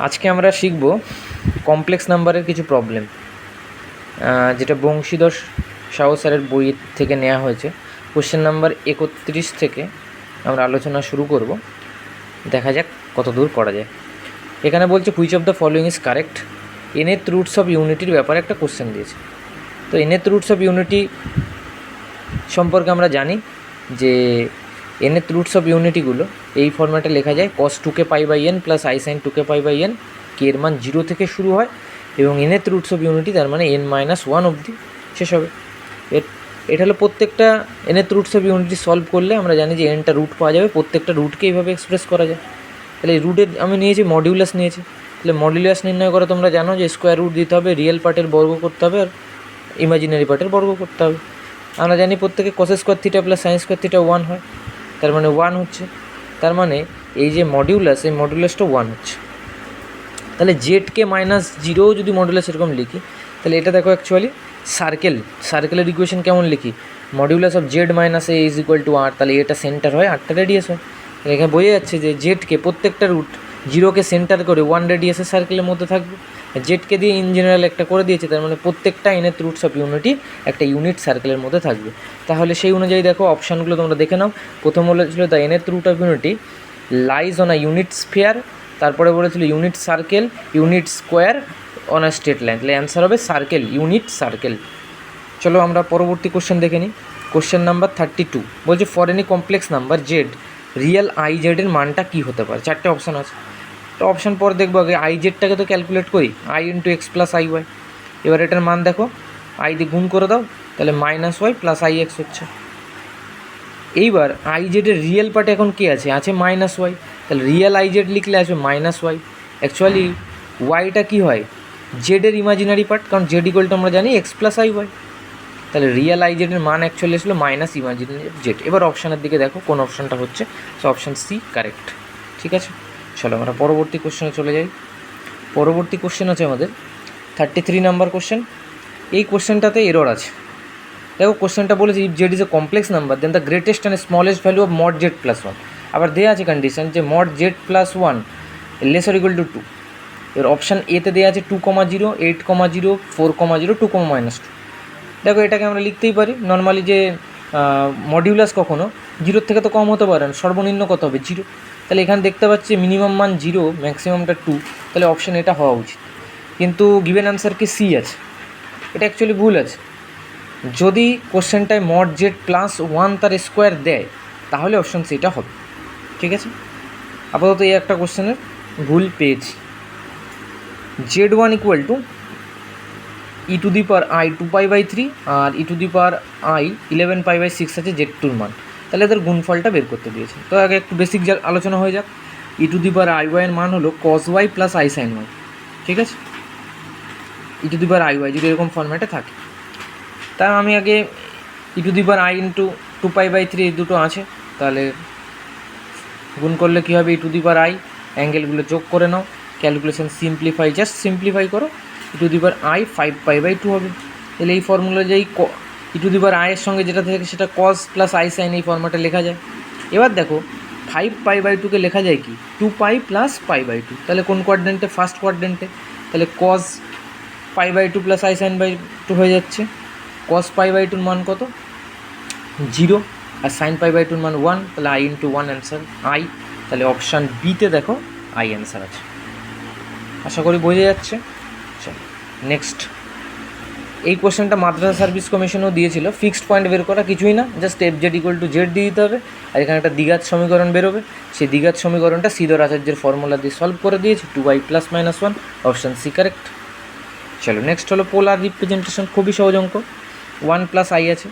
আজকে আমরা শিখব কমপ্লেক্স নাম্বারের কিছু প্রবলেম, যেটা বংশীধর সাহু স্যারের বই থেকে নেওয়া হয়েছে। কোশ্চেন নাম্বার 31 থেকে আমরা আলোচনা শুরু করব। দেখা যাক কত দূর করা যায়। এখানে বলছে which of the following is correct. nth roots of ইউনিটির ব্যাপারে একটা কোশ্চেন দিয়েছে। তো nth রুটস অফ ইউনিটি সম্পর্কে আমরা জানি যে nth রুটস অফ ইউনিটিগুলো এই ফরম্যাটে লেখা যায় cos 2k pi by n plus i sin 2k pi by n। K এর মান 0 থেকে শুরু হয় এবং nth রুটস অফ ইউনিটি তার মানে n-1 অবধি শেষ হবে। এটা হলো প্রত্যেকটা nth roots of unity solve করলে আমরা জানি যে nটা রুট পাওয়া যাবে। প্রত্যেকটা রুটকে এইভাবে এক্সপ্রেস করা যায়। তাহলে এই রুটের আমি নিয়েছি মডিউলাস নিয়েছি। তাহলে মডিউলাস নির্ণয় করা তোমরা জানো যে স্কোয়ার রুট দিতে হবে, রিয়েল পার্টের বর্গ করতে হবে আর ইমাজিনারি পার্টের বর্গ করতে হবে। আমরা জানি প্রত্যেকে cos square theta plus sine square theta 1 হয়, তার মানে 1 হচ্ছে। তার মানে এই যে মডিউলাস, এই মডিউলাসটা 1 হচ্ছে। তাহলে জেডকে -0 যদি মডিউলাস এরকম লিখি, তাহলে এটা দেখো অ্যাকচুয়ালি সার্কেলের ইকুয়েশন কেমন লিখি, modulus of Z minus A is equal to R. তাহলে এটা সেন্টার হয়, আরটা রেডিয়াস হয়। তাহলে এখানে বোঝা যাচ্ছে যে জেডকে প্রত্যেকটা রুট 0কে সেন্টার করে 1 রেডিয়াসের সার্কেলের মধ্যে থাকবে। জেডকে দিয়ে ইন জেনারেল একটা করে দিয়েছে, তার মানে প্রত্যেকটা nth রুটস অফ ইউনিটি একটা ইউনিট সার্কেলের মধ্যে থাকবে। তাহলে সেই অনুযায়ী দেখো অপশানগুলো তোমরা দেখে নাও। প্রথম বলেছিল the nth root of unity lies on a unit sphere, তারপরে বলেছিল unit circle, unit square on a straight line. তাহলে অ্যান্সার হবে সার্কেল, ইউনিট সার্কেল। চলো আমরা পরবর্তী কোশ্চেন দেখে নিই। কোশ্চেন নাম্বার 32 বলছে for any complex number Z real i জেডের মানটা কী হতে পারে। 4টে অপশান আছে। তো অপশান পর দেখবো, আগে আই জেডটাকে তো ক্যালকুলেট করি, i into x plus i y. এবার এটার মান দেখো, আই দিয়ে গুণ করে দাও, তাহলে -y প্লাস আই এক্স হচ্ছে। এইবার আই জেডের রিয়েল পার্টে এখন কী আছে, -y। তাহলে রিয়েল আই জেড লিখলে আসবে -y। অ্যাকচুয়ালি ওয়াইটা কী হয়, জেডের ইমাজিনারি পার্ট, কারণ জেড ইকুয়াল টু আমরা জানি এক্স প্লাস আই ওয়াই। তাহলে রিয়েল আই জেডের মান অ্যাকচুয়ালি আসলো মাইনাস ইমাজিনারি জেড। এবার অপশানের দিকে দেখো কোন অপশানটা হচ্ছে, সো অপশান সি কারেক্ট। ঠিক আছে, চলো আমরা পরবর্তী কোশ্চেনে চলে যাই। পরবর্তী কোশ্চেন আছে আমাদের 33 নাম্বার কোশ্চেন। এই কোশ্চেনটাতে এরর আছে। দেখো কোশ্চেনটা বলেছে if z is a complex number then the greatest and smallest value of mod z plus 1। আবার দেওয়া আছে কন্ডিশন যে mod z plus 1 lesser equal to 2। এবার অপশান এতে দেওয়া আছে 2,0, 8,0, 4,0, 2,-2। দেখো এটাকে আমরা লিখতেই পারি নর্মালি যে মডিউলাস কখনো 0 থেকে তো কম হতে পারে না, সর্বনিম্ন কত হবে 0। তাহলে এখানে দেখতে পাচ্ছি মিনিমাম মান 0, ম্যাক্সিমামটা 2। তাহলে অপশান এটা হওয়া উচিত, কিন্তু গিভেন অ্যান্সার কি সি আছে। এটা অ্যাকচুয়ালি ভুল আছে। যদি কোশ্চেনটায় মড জেড প্লাস 1 তার স্কোয়ার দেয় তাহলে অপশান সিটা হবে। ঠিক আছে, আপাতত এই একটা কোশ্চেনের ভুল পেয়েছি। z1 equal to e to the power i 2π/3 আর e to the power i 11π/6 আছে z2-র মান। তাহলে এদের গুণফলটা বের করতে দিয়েছে। তো আগে একটু বেসিক আলোচনা হয়ে যাক। E to the power i y এর মান হলো cos y plus i sin y। ঠিক আছে, e to the power i y যদি এরকম ফর্ম্যাটে থাকে, তা আমি আগে e to the power i into 2π/3 এই দুটো আছে, তাহলে গুণ করলে কী হবে, ই টু দি পাওয়ার i, অ্যাঙ্গেলগুলো যোগ করে নাও, ক্যালকুলেশন সিম্পলিফাই, জাস্ট সিম্পলিফাই করো, ই টু দি পাওয়ার i 5π/2 হবে। তাহলে এই ফর্মুলা যেই ই টু দি পাওয়ার i এর সঙ্গে যেটা থাকে সেটা cos প্লাস i sin এই ফর্ম্যাটে লেখা যায়। এবার দেখো 5π/2কে লেখা যায় কি 2π প্লাস π/2। তাহলে কোন কোয়াড্রেন্টে, ফার্স্ট কোয়াড্রেন্টে। তাহলে cos π/2 প্লাস i sin π/2 হয়ে যাচ্ছে। cos π/2-র মান কত, 0, আর sin π/2-র মান 1। তাহলে i ইন্টু 1 অ্যান্সার i। তাহলে অপশান বিতে দেখো i অ্যান্সার আছে। আশা করি বোঝা যাচ্ছে। চলো নেক্সট। এই কোশ্চেনটা মাদ্রাসা সার্ভিস কমিশনও দিয়েছিল। ফিক্সড পয়েন্ট বের করা কিছুই না, just F Z equal to Z দিয়ে দিতে হবে। আর এখানে একটা দ্বিঘাত সমীকরণ বেরোবে, সেই দ্বিঘাত সমীকরণটা শ্রীধর আচার্যের ফর্মুলা দিয়ে সলভ করে দিয়েছে। 2y plus -1, option C correct. চলো নেক্সট হলো পোলার রিপ্রেজেন্টেশন। খুবই সহজ অঙ্ক, 1 প্লাস i আছে।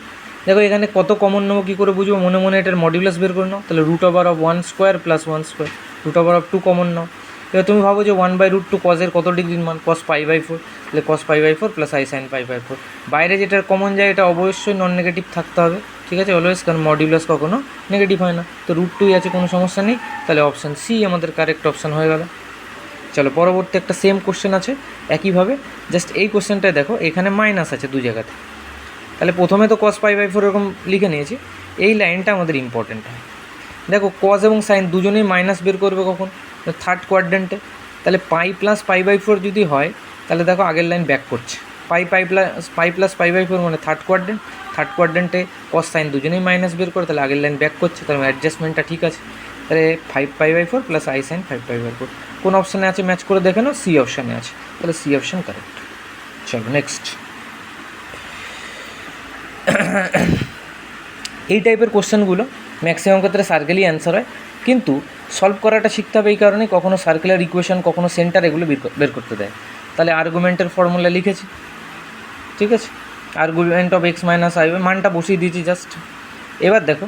দেখো এখানে কত কমন নেবো কী করে বুঝবো, মনে মনে এটার মডিউলাস বের করে নাও। তাহলে √1 স্কোয়ার প্লাস 1 স্কোয়ার, √2 কমন নাও। এবার তুমি ভাবো যে 1/√2 কজের কত ডিগ্রির মান, cos π/4। তাহলে cos π/4 প্লাস i sin π/4। বাইরে যেটার কমন যায় এটা অবশ্যই নন নেগেটিভ থাকতে হবে। ঠিক আছে, অলওয়েজ, কারণ মডিউলাস কখনো নেগেটিভ হয় না। তো √2 আছে, কোনো সমস্যা নেই। তাহলে অপশান সি আমাদের কারেক্ট অপশান হয়ে গেল। চলো পরবর্তী একটা সেম কোশ্চেন আছে একইভাবে, জাস্ট এই কোশ্চেনটায় দেখো এখানে মাইনাস আছে দু জায়গাতে। তাহলে প্রথমে তো cos π/4 এরকম লিখে নিয়েছি, এই লাইনটা আমাদের ইম্পর্টেন্ট হয়। দেখো cos এবং সাইন দুজনেই মাইনাস বের করবে কখন, থার্ড কোয়াড্রেন্টে। তাহলে pi plus pi by four যদি হয় তাহলে দেখো আগের লাইন ব্যাক করছে, pi plus pi by four মানে থার্ড কোয়াড্রেন্টে কস সাইন দুজনেই মাইনাস বের করে, তাহলে আগের লাইন ব্যাক করছে, তাহলে অ্যাডজাস্টমেন্টটা ঠিক আছে। তাহলে 5 pi by four plus i sine 5 pi by four কোন অপশানে আছে ম্যাচ করে দেখে নাও, সি অপশানে আছে, তাহলে সি অপশান কারেক্ট। চলো নেক্সট। এই টাইপের কোশ্চেনগুলো ম্যাক্সিমাম ক্ষেত্রে সার্কেলই অ্যান্সার হয়, কিন্তু সলভ করাটা শিখতে হবে। এই কারণে কখনো সার্কেলের ইকুয়েশন, কখনো সেন্টার, এগুলো বের করতে দেয়। তাহলে আর্গুমেন্টের ফর্মুলা লিখেছি, ঠিক আছে, argument of x minus I, মানটা বসিয়ে দিয়েছি জাস্ট। এবার দেখো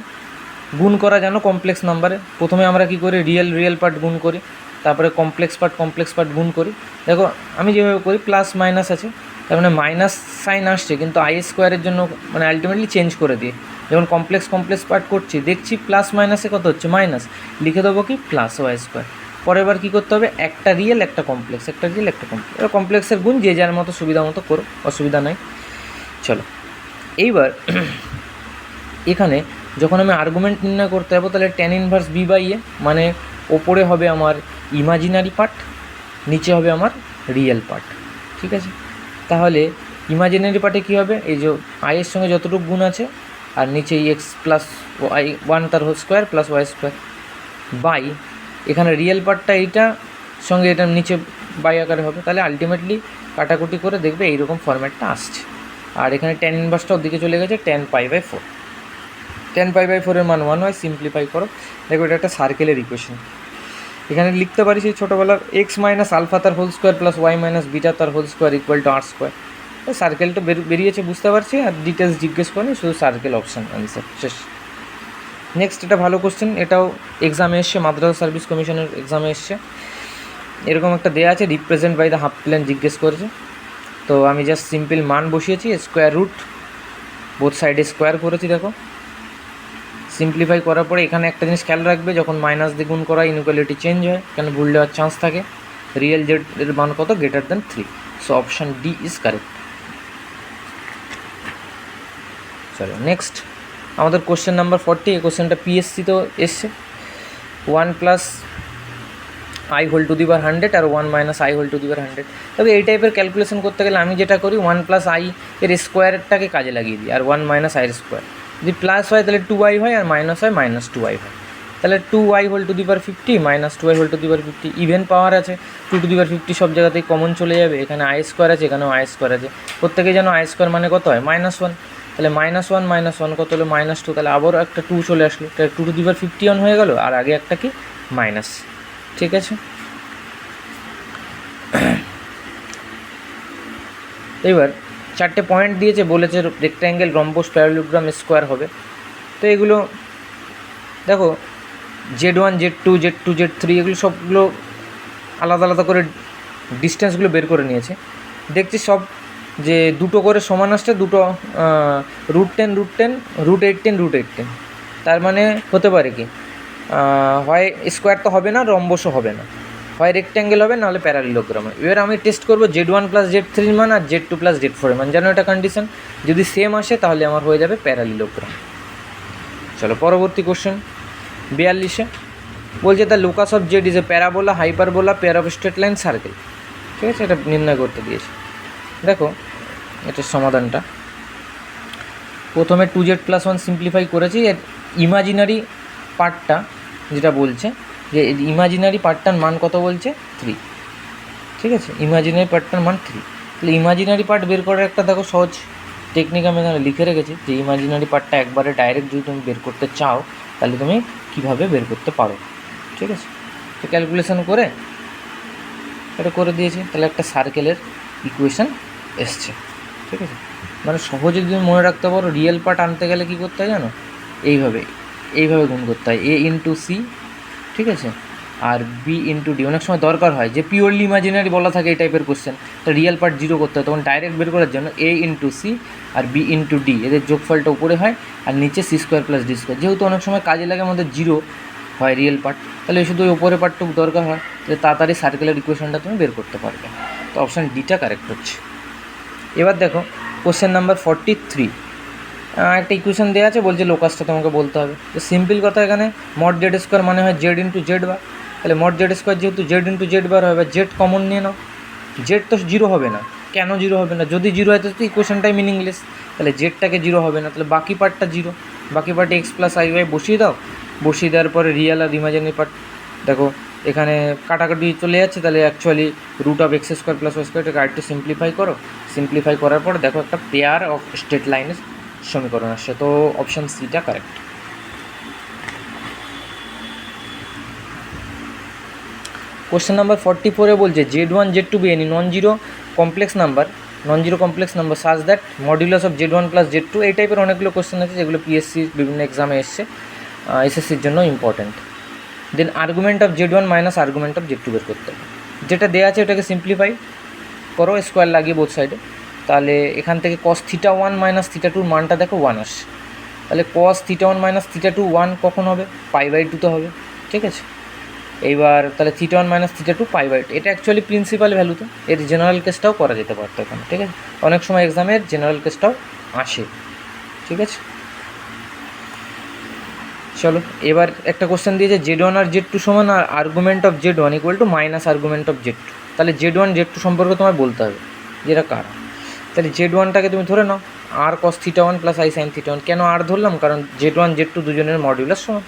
গুণ করা জানো কমপ্লেক্স নাম্বারে, প্রথমে আমরা কী করি, রিয়েল পার্ট গুণ করি, তারপরে কমপ্লেক্স পার্ট গুণ করি। দেখো আমি যেভাবে করি, প্লাস মাইনাস আছে, তার মানে মাইনাস সাইন আসছে, কিন্তু আই স্কোয়ারের জন্য মানে আলটিমেটলি চেঞ্জ করে দিই। যখন কমপ্লেক্স পার্ট করছি দেখছি প্লাস মাইনাসে কত হচ্ছে, মাইনাস, লিখে দেবো কি প্লাস ওয়াই স্কোয়ার। পরের বার কী করতে হবে, একটা রিয়েল একটা কমপ্লেক্স, এবার কমপ্লেক্সের গুণ যে যার মতো সুবিধা মতো করো, অসুবিধা নাই। চলো এইবার এখানে যখন আমি আর্গুমেন্ট নির্ণয় করতে যাবো, তাহলে ট্যান ইনভার্স বি বাই এ, মানে ওপরে হবে আমার ইমাজিনারি পার্ট, নিচে হবে আমার রিয়েল পার্ট, ঠিক আছে। তাহলে ইমাজিনারি পার্টে কী হবে, এই যে আইয়ের সঙ্গে যতটুকু গুণ আছে, আর নিচে এক্স প্লাস ওয়াই 1 তার whole square plus y square by, এখানে রিয়েল পার্টটা এইটা সঙ্গে এটা নিচে বাই আকারে হবে। তাহলে আলটিমেটলি কাটাকুটি করে দেখবে এইরকম ফরম্যাটটা আসছে। আর এখানে ট্যান ইনভার্সটা ওদিকে চলে গেছে, tan pi by four, tan pi by ফোরের মান 1 হয়, সিম্পলিফাই করো, দেখো এটা একটা সার্কেলের ইকুয়েশন। এখানে লিখতে পারি সেই ছোটোবেলার এক্স মাইনাস আলফা তার whole square plus Y minus beta তার whole square equal to R square. সার্কেলটা বেরিয়েছে বুঝতে পারছি, আর ডিটেলস জিজ্ঞেস করেনি, শুধু সার্কেল অপশান আনসার শেষ। নেক্সট, এটা ভালো কোশ্চেন, এটাও এক্সামে এসছে, মাদ্রাসা সার্ভিস কমিশনের এক্সামে এসছে। এরকম একটা দেওয়া আছে, represent by the half plane জিজ্ঞেস করেছে, তো আমি জাস্ট সিম্পল মান বসিয়েছি, স্কোয়ার রুট বোথ সাইডে স্কোয়ার করেছি। দেখো সিম্পলিফাই করার পরে এখানে একটা জিনিস খেয়াল রাখবে, যখন মাইনাস দিয়ে গুণ করা ইনইকুয়ালিটি চেঞ্জ হয়, কেন ভুল দেওয়ার চান্স থাকে। রিয়েল জেড এর মান কত, greater than 3, so option D is correct. চলো নেক্সট, আমাদের কোশ্চেন নাম্বার 40, এই কোশ্চেনটা পিএসসিতেও এসছে। 1 plus i whole to the power 100 আর 1 minus i whole to the power 100। তবে এই টাইপের ক্যালকুলেশন করতে গেলে আমি যেটা করি, 1 প্লাস আই এর স্কোয়ারটাকে কাজে লাগিয়ে দিই, আর 1 মাইনাস আইয়ের স্কোয়ার যদি প্লাস হয় তাহলে 2i হয়, আর মাইনাস হয় মাইনাস 2i হয়। তাহলে 2i whole to the power 50 minus 2i whole to the power 50, even power আছে, 2 টু দি পাওয়ার 50 সব জায়গাতেই কমন চলে যাবে। এখানে আই স্কোয়ার আছে, এখানেও আই স্কোয়ার আছে, প্রত্যেকেই যেন আই স্কোয়ার মানে কত হয়, -1। তাহলে -1 কত হলো, -2, তাহলে আবারও একটা 2 চলে আসলো, তাহলে 2 টু দি পাওয়ার 51 হয়ে গেল, আর আগে একটা কি মাইনাস, ঠিক আছে। এবার 4টে পয়েন্ট দিয়েছে, বলেছে রেক্ট্যাঙ্গেল, রম্বস, প্যারালোগ্রাম, স্কোয়ার হবে। তো এগুলো দেখো Z1 Z2 Z3 এগুলো সবগুলো আলাদা আলাদা করে ডিস্টেন্সগুলো বের করে নিয়েছে। দেখছি সব যে দুটো করে সমান আসছে, দুটো √10 √10 তার মানে হতে পারে কি, হয় স্কোয়ার তো হবে না, রম্বসও হবে না, হয় রেক্ট্যাঙ্গেল হবে, নাহলে প্যারালিলোগ্রাম হবে। এবার আমি টেস্ট করবো Z1 প্লাস Z3 মান আর Z2 প্লাস Z4 মান, যেন এটা কন্ডিশন, যদি সেম আসে তাহলে আমার হয়ে যাবে প্যারালিলোগ্রাম। চলো পরবর্তী কোশ্চেন 42-এ বলছে the locus of Z is A parabola, hyperbola, pair of straight line, circle, ঠিক আছে, এটা নির্ণয় করতে দিয়েছে। দেখো এটার সমাধানটা, প্রথমে 2z+1 সিম্পলিফাই করেছি, এর ইমাজিনারি পার্টটা যেটা বলছে, যে ইমাজিনারি পার্টটার মান কত বলছে, 3, ঠিক আছে, ইমাজিনারি পার্টটার মান 3। তাহলে ইমাজিনারি পার্ট বের করার একটা দেখো সহজ টেকনিক আমি এখানে লিখে রেখেছি, যে ইমাজিনারি পার্টটা একবারে ডাইরেক্ট যদি তুমি বের করতে চাও তাহলে তুমি কীভাবে বের করতে পারো, ঠিক আছে। তো ক্যালকুলেশন করে এটা করে দিয়েছি, তাহলে একটা সার্কেলের ইকুয়েশান এসছে, ঠিক আছে। মানে সহজে যদি মনে রাখতে পারো, রিয়েল পার্ট আনতে গেলে কী করতে হয় জানো, এইভাবে গুণ করতে হয়, A ইন্টু C, ঠিক আছে, আর B ইন্টু D। অনেক সময় দরকার হয় যে পিওরলি ইমাজিনারি বলা থাকে এই টাইপের কোশ্চেন, তো রিয়েল পার্ট 0 করতে হয়, তখন ডাইরেক্ট বের করার জন্য A ইন্টু C আর B ইন্টু D, এদের যোগফলটা উপরে হয়, আর নিচে C² + D²। যেহেতু অনেক সময় কাজে লাগে আমাদের 0 হয় রিয়েল পার্ট, তাহলে শুধু ওই উপরে পার্টটুকু দরকার হয়, তাহলে তাড়াতাড়ি সার্কেলের ইকুয়েশনটা তুমি বের করতে পারবে। তো অপশান ডিটা কারেক্ট হচ্ছে। এবার দেখো কোশ্চেন নাম্বার 43, একটা ইকুয়েশন দেওয়া আছে, বলছে লোকাসটা তোমাকে বলতে হবে। তো সিম্পল কথা, এখানে মড জেড স্কোয়ার মানে হয় জেড ইন্টু জেড বার, তাহলে মড জেড স্কোয়ার যেহেতু জেড ইন্টু জেড বার হবে, জেড কমন নিয়ে নাও, জেড তো জিরো হবে না, কেন জিরো হবে না, যদি জিরো হয় তো ইকুয়েশনটাই মিনিংলেস, তাহলে জেডটাকে জিরো হবে না, তাহলে বাকি পার্টটা জিরো, বাকি part x plus i y বসিয়ে দাও, বসিয়ে দেওয়ার পরে রিয়েল আর ইমাজিনারি পার্ট দেখো এখানে কাটাকাটি চলে যাচ্ছে, তাহলে actually root of X square plus Y স্কোয়ারটাকে আরেকটু সিম্পলিফাই করো, সিম্পলিফাই করার পর দেখো একটা পেয়ার অফ স্ট্রেট লাইনের সমীকরণ আসছে, তো অপশান সিটা কারেক্ট। কোশ্চেন নাম্বার 44 বলছে Z1 Z2 B any non zero complex number such that modulus of Z1 plus Z2, এই টাইপের অনেকগুলো কোশ্চেন আছে যেগুলো পিএসসি বিভিন্ন এক্সামে এসছে, এসএসসির জন্য important. Then argument of Z1 minus argument of Z2 বের করতে হবে, যেটা দেওয়া আছে ওটাকে সিম্পলিফাই করো স্কোয়ার লাগিয়ে বোথ সাইডে, তাহলে এখান থেকে cos θ1 মাইনাস θ2 মানটা দেখো 1 আসে, তাহলে cos θ1 মাইনাস θ2 1 কখন হবে, π/2 তো হবে, ঠিক আছে। এইবার তাহলে θ1 মাইনাস θ2 π/2, এটা অ্যাকচুয়ালি প্রিন্সিপাল ভ্যালু, তো এর জেনারেল কেসটাও করা যেতে পারতো এখানে, ঠিক আছে, অনেক সময় এক্সামের জেনারেল কেসটাও আসে, ঠিক আছে। চলো এবার একটা কোশ্চেন দিয়েছে Z1 আর Z2 সমান আর argument of Z1 equal to minus argument of Z2, তাহলে Z1 Z2 সম্পর্কে তোমায় বলতে হবে যেটা কারা, তাহলে Z1টাকে তুমি ধরে নাও আর cos θ1 প্লাস আই সাইন θ1, কেন আর ধরলাম, কারণ Z1 Z2 দুজনের মডিউলাস সমান,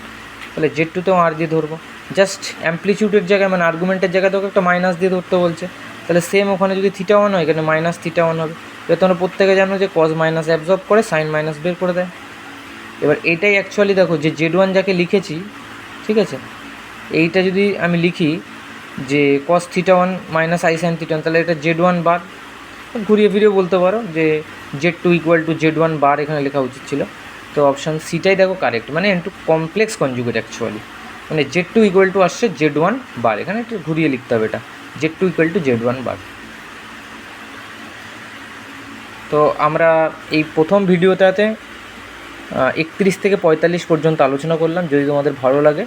তাহলে Z2তেও আর দিয়ে ধরবো, জাস্ট অ্যাম্পলিটিউডের জায়গায় মানে আর্গুমেন্টের জায়গায় তোকে একটা মাইনাস দিয়ে ধরতে বলছে, তাহলে সেম ওখানে যদি θ1 হয় এখানে মাইনাস θ1 হবে, এবার তোমরা প্রত্যেকে জানো যে cos মাইনাস অ্যাবজর্ব করে সাইন মাইনাস বের করে দেয়। এবার এটাই অ্যাকচুয়ালি দেখো যে Z1 যাকে লিখেছি, ঠিক আছে, এইটা যদি আমি লিখি যে cos θ1 মাইনাস আই সাইন θ1, তাহলে এটা Z1 বার, ঘুরিয়ে ফিরিয়ে বলতে পারো যে Z2 ইকুয়াল টু Z1 বার এখানে লেখা উচিত ছিল, তো অপশান সিটাই দেখো কারেক্ট, মানে একটু কমপ্লেক্স কনজুগেট অ্যাকচুয়ালি, মানে Z2 ইকুয়াল টু আসছে Z1 বার, এখানে একটু ঘুরিয়ে লিখতে হবে এটা Z2 ইকুয়াল টু Z1 বার। তো আমরা এই প্রথম ভিডিওটাতে 31 থেকে 45 পর্যন্ত আলোচনা করলাম, যদি তোমাদের ভালো লাগে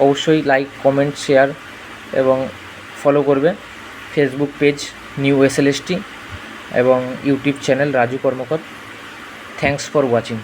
অবশ্যই লাইক কমেন্ট শেয়ার এবং ফলো করবে ফেসবুক পেজ নিউ SLST এবং YouTube channel Raju Karmakar. Thanks for watching.